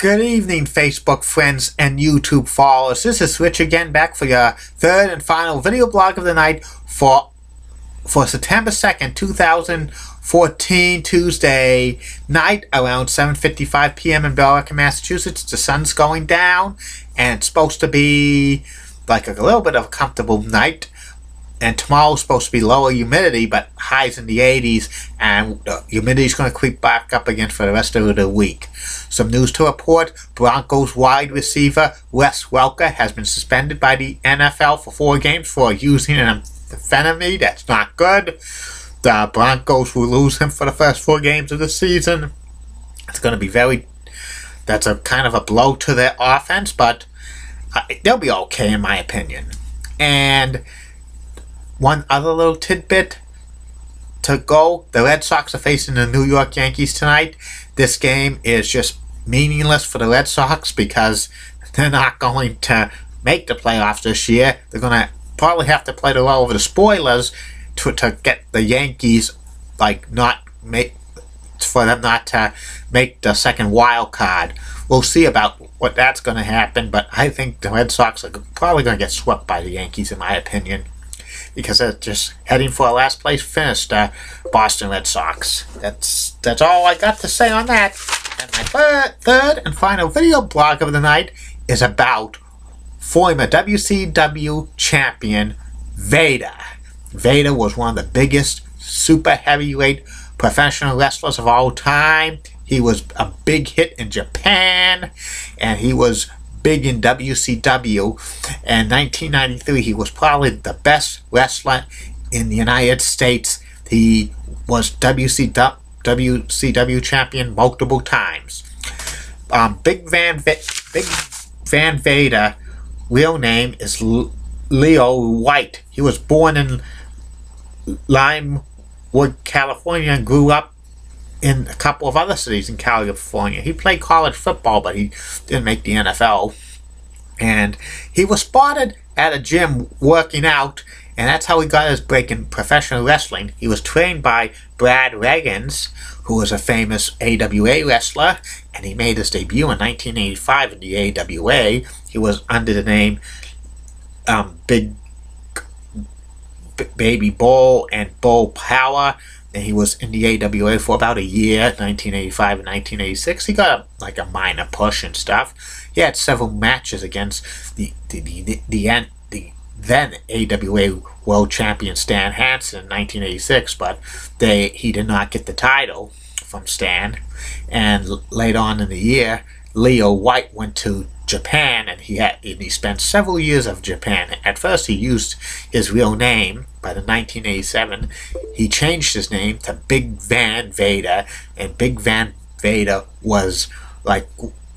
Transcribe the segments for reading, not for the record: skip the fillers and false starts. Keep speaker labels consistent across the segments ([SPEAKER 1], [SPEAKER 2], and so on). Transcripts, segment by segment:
[SPEAKER 1] Good evening, Facebook friends and YouTube followers. This is Rich again, back for your third and final video blog of the night for September 2nd, 2014, Tuesday night around 7:55 p.m. in Belleville, Massachusetts. The sun's going down, and it's supposed to be like a little bit of a comfortable night. And tomorrow's supposed to be lower humidity, but highs in the 80s, and humidity's going to creep back up again for the rest of the week. Some news to report: Broncos wide receiver Wes Welker has been suspended by the NFL for 4 games for using an amphetamine. That's not good. The Broncos will lose him for the first 4 games of the season. It's going to be that's a kind of a blow to their offense, but they'll be okay in my opinion. And one other little tidbit to go: the Red Sox are facing the New York Yankees tonight. This game is just meaningless for the Red Sox because they're not going to make the playoffs this year. They're going to probably have to play the role of the spoilers to get the Yankees for them not to make the second wild card. We'll see about what that's going to happen, but I think the Red Sox are probably going to get swept by the Yankees in my opinion, because they're just heading for a last place finish, the Boston Red Sox. That's all I got to say on that. And my third and final video blog of the night is about former WCW champion Vader. Vader was one of the biggest super heavyweight professional wrestlers of all time. He was a big hit in Japan, and he was big in WCW. In 1993, he was probably the best wrestler in the United States. He was WCW champion multiple times. Big Van Vader, real name is Leo White. He was born in Limewood, California, and grew up in a couple of other cities in California. He played college football, but he didn't make the NFL. And he was spotted at a gym working out, and that's how he got his break in professional wrestling. He was trained by Brad Rhettans, who was a famous AWA wrestler, and he made his debut in 1985 in the AWA. He was under the name Big Baby Bull and Bull Power, and he was in the AWA for about a year, 1985 and 1986. He got a minor push and stuff. He had several matches against the then AWA World Champion Stan Hansen in 1986, but he did not get the title from Stan. And later on in the year, Leo White went to Japan, and he spent several years of Japan. At first, he used his real name. By the 1987, he changed his name to Big Van Vader, and Big Van Vader was like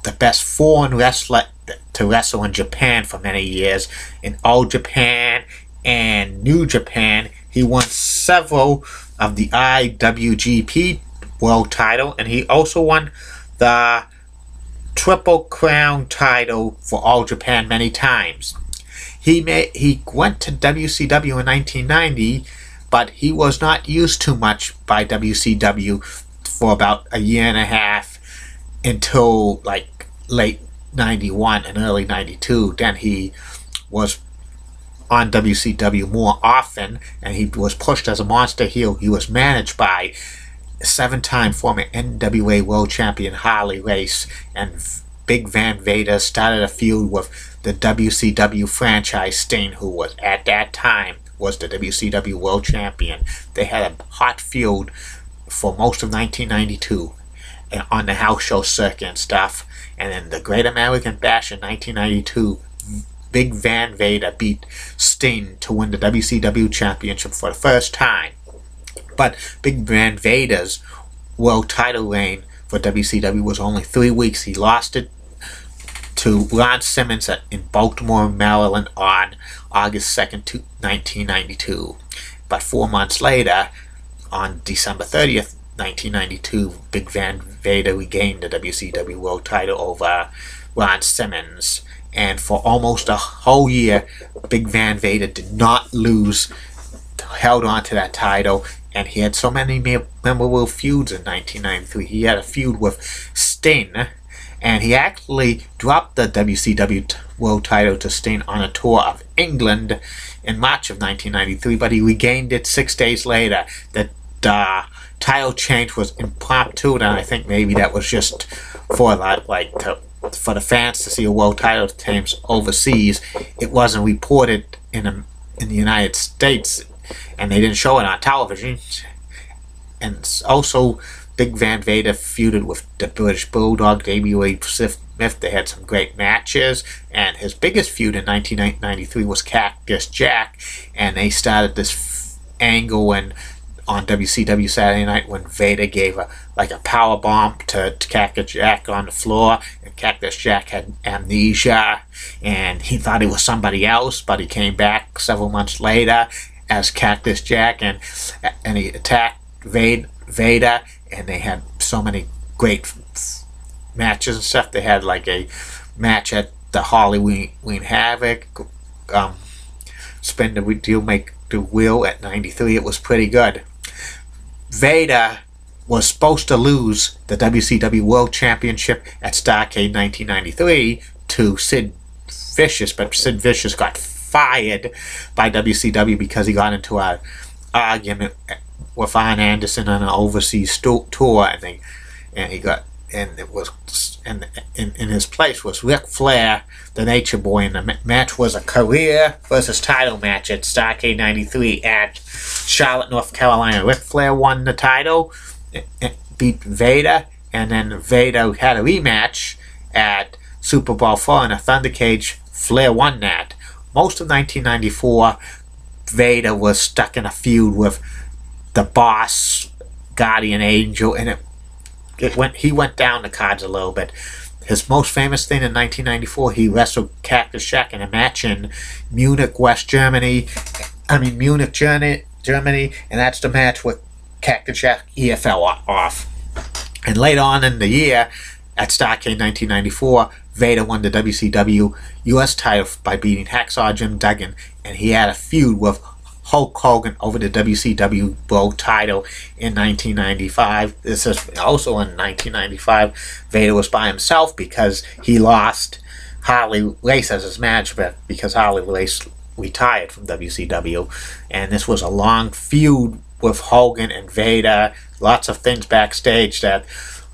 [SPEAKER 1] the best foreign wrestler to wrestle in Japan for many years. In Old Japan and New Japan, he won several of the IWGP World title, and he also won the Triple Crown title for All Japan many times. He went to WCW in 1990, but he was not used too much by WCW for about a year and a half until late 91 and early 92. Then he was on WCW more often, and he was pushed as a monster heel. He was managed by 7-time former NWA World Champion Harley Race, and Big Van Vader started a feud with the WCW franchise Sting, who was at that time was the WCW World Champion. They had a hot feud for most of 1992 on the house show circuit and stuff. And in the Great American Bash in 1992, Big Van Vader beat Sting to win the WCW Championship for the first time. But Big Van Vader's world title reign for WCW was only 3 weeks. He lost it to Ron Simmons in Baltimore, Maryland on August 2nd, 1992. But 4 months later, on December 30th, 1992, Big Van Vader regained the WCW World title over Ron Simmons. And for almost a whole year, Big Van Vader did not lose, held on to that title, and he had so many memorable feuds in 1993. He had a feud with Sting and he actually dropped the WCW World title to Sting on a tour of England in March of 1993, but he regained it 6 days later. The title change was impromptu, and I think maybe that was just for for the fans to see a world title change overseas. It wasn't reported in the United States, and they didn't show it on television. And also, Big Van Vader feuded with the British Bulldog, W.A. Smith. They had some great matches, and his biggest feud in 1993 was Cactus Jack, and they started this angle on WCW Saturday Night when Vader gave a power bomb to Cactus Jack on the floor, and Cactus Jack had amnesia, and he thought he was somebody else, but he came back several months later as Cactus Jack, and he attacked Vader, and they had so many great matches and stuff. They had like a match at the Halloween Havoc, spin the wheel, make the wheel at 93. It was pretty good. Vader was supposed to lose the WCW World Championship at Starrcade 1993 to Sid Vicious, but Sid Vicious got fired by WCW because he got into an argument with Arn Anderson on an overseas tour, and in his place was Ric Flair, the Nature Boy, and the match was a career versus title match at Starrcade 93 at Charlotte, North Carolina. Ric Flair won the title, beat Vader, and then Vader had a rematch at Super Bowl IV in a Thunder Cage. Flair won that. Most of 1994, Vader was stuck in a feud with the Boss, Guardian Angel, and he went down the cards a little bit. His most famous thing in 1994, he wrestled Cactus Jack in a match in Munich, Germany, and that's the match with Cactus Jack fell off. And later on in the year, at Starrcade 1994, Vader won the WCW US title by beating Hacksaw Jim Duggan, and he had a feud with Hulk Hogan over the WCW World title in 1995. This is also in 1995. Vader was by himself because he lost Harley Race as his manager because Harley Race retired from WCW. And this was a long feud with Hogan and Vader. Lots of things backstage that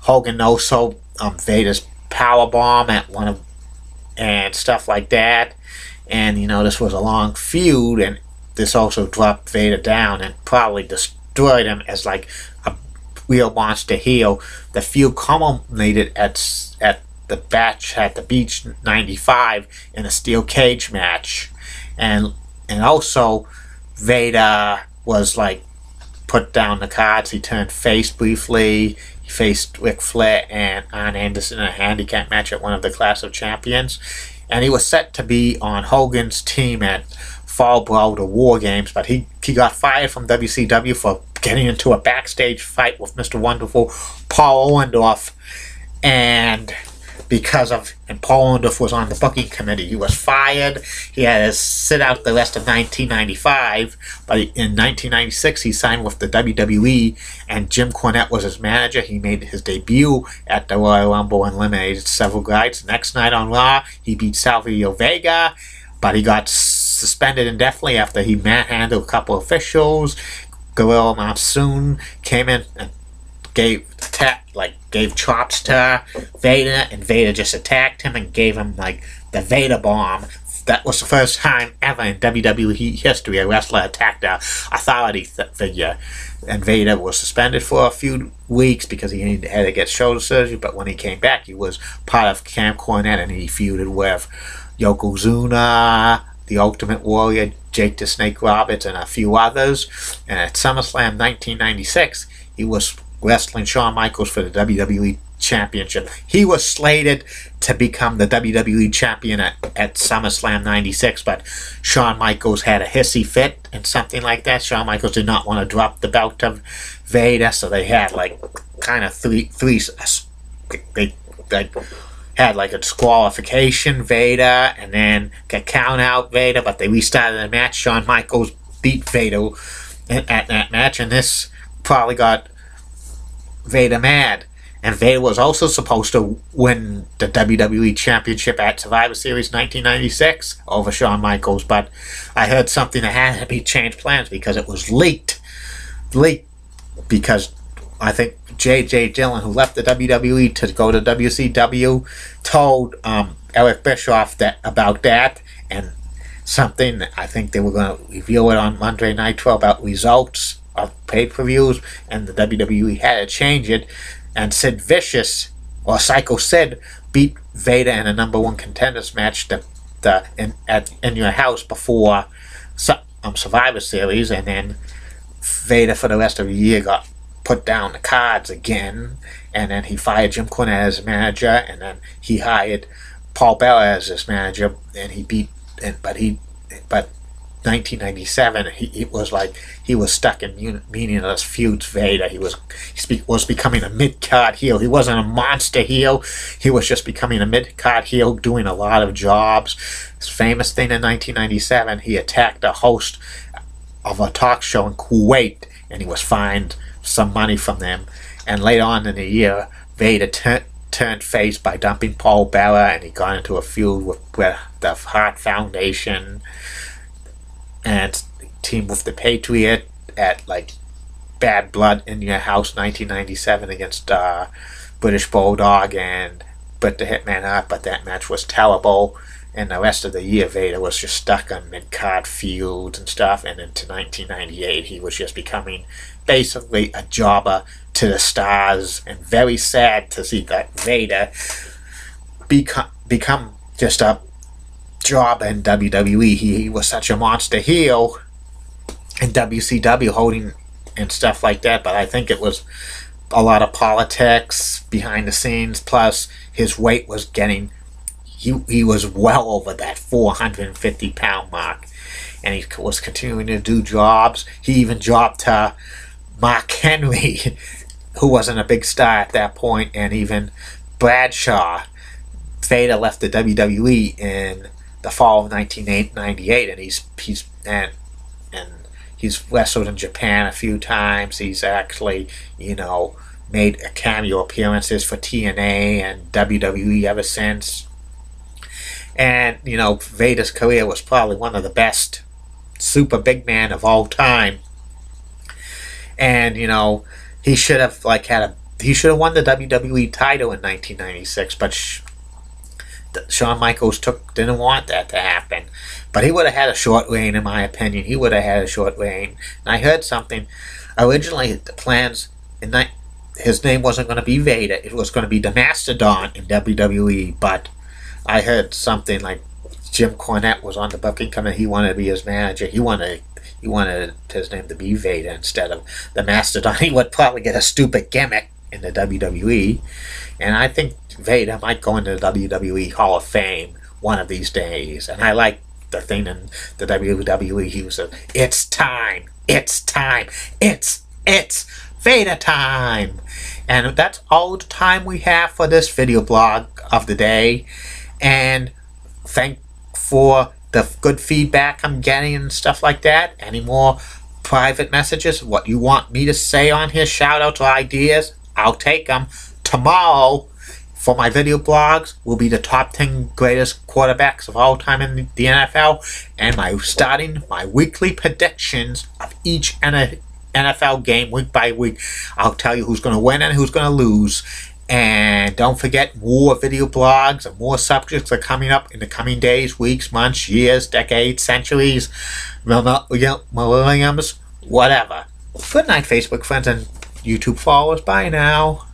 [SPEAKER 1] Hogan also Vader's power bomb at and stuff like that. And this was a long feud, and this also dropped Vader down and probably destroyed him as like a real monster heel. The feud culminated at the match at the Beach 95 in a steel cage match, and also Vader was like put down the cards. He turned face briefly. He faced Ric Flair and Arn Anderson in a handicap match at one of the Clash of Champions, and he was set to be on Hogan's team at Fall Brawl, the War Games, but he got fired from WCW for getting into a backstage fight with Mr. Wonderful Paul Orndorff, and Paul Orndorff was on the booking committee. He was fired. He had to sit out the rest of 1995, but in 1996 he signed with the WWE, and Jim Cornette was his manager. He made his debut at the Royal Rumble and eliminated several guys. Next night on Raw, he beat Savio Vega, but he got suspended indefinitely after he manhandled a couple officials. Gorilla Monsoon came in and gave chops to Vader, and Vader just attacked him and gave him the Vader bomb. That was the first time ever in WWE history a wrestler attacked a authority figure. And Vader was suspended for a few weeks because he had to get shoulder surgery, but when he came back, he was part of Camp Cornette, and he feuded with Yokozuna, the Ultimate Warrior, Jake the Snake Roberts, and a few others. And at SummerSlam 1996, he was wrestling Shawn Michaels for the WWE Championship. He was slated to become the WWE Champion at SummerSlam 96, but Shawn Michaels had a hissy fit and something like that. Shawn Michaels did not want to drop the belt of Vader, so they had they had a disqualification Vader, and then a count out Vader, but they restarted the match. Shawn Michaels beat Vader at that match, and this probably got Vader mad, And Vader was also supposed to win the WWE Championship at Survivor Series 1996 over Shawn Michaels, but I heard something that had to be changed plans because it was leaked because I think J.J. Dillon, who left the WWE to go to WCW, told Eric Bischoff about that, and something I think they were going to reveal it on Monday Night 12 about results of pay-per-views, and the WWE had to change it, and Sid Vicious, or Psycho Sid, beat Vader in a #1 contenders match in your house before Survivor Series, and then Vader for the rest of the year got put down the cards again, and then he fired Jim Cornette as manager, and then he hired Paul Bearer as his manager, and but 1997, it was like he was stuck in meaningless feuds. Vader, he was becoming a mid-card heel. He wasn't a monster heel. He was just becoming a mid-card heel, doing a lot of jobs. His famous thing in 1997, he attacked a host of a talk show in Kuwait, and he was fined some money from them. And later on in the year, Vader turned face by dumping Paul Bearer, and he got into a feud with the Hart Foundation and teamed with the Patriot at like Bad Blood in Your House 1997 against British Bulldog and Bret the Hitman Hart, but that match was terrible. And the rest of the year, Vader was just stuck on mid-card feuds and stuff. And into 1998, he was just becoming basically a jobber to the stars. And very sad to see that Vader become just a jobber in WWE. He was such a monster heel in WCW, holding and stuff like that. But I think it was a lot of politics behind the scenes. Plus, his weight was getting... He was well over that 450-pound mark, and he was continuing to do jobs. He even jobbed to Mark Henry, who wasn't a big star at that point, and even Bradshaw. Vader left the WWE in the fall of 1998, and he's wrestled in Japan a few times. He's actually, made cameo appearances for TNA and WWE ever since. And, Vader's career was probably one of the best super big man of all time. And, he should have he should have won the WWE title in 1996, but Shawn Michaels didn't want that to happen. But he would have had a short reign, in my opinion. He would have had a short reign. And I heard something. Originally, the plans his name wasn't going to be Vader. It was going to be the Mastodon in WWE, but I heard something like Jim Cornette was on the booking committee. He wanted to be his manager. He wanted his name to be Vader instead of the Mastodon. He would probably get a stupid gimmick in the WWE. And I think Vader might go into the WWE Hall of Fame one of these days. And I like the thing in the WWE. He was it's time. It's time. It's Vader time. And that's all the time we have for this video blog of the day. And thank for the good feedback I'm getting and stuff like that. Any more private messages, what you want me to say on here, shout outs or ideas, I'll take them. Tomorrow, for my video blogs, will be the top 10 greatest quarterbacks of all time in the NFL, and starting my weekly predictions of each NFL game week by week. I'll tell you who's going to win and who's going to lose. And don't forget, more video blogs and more subjects are coming up in the coming days, weeks, months, years, decades, centuries, millenniums, whatever. Good night, Facebook friends and YouTube followers. Bye now.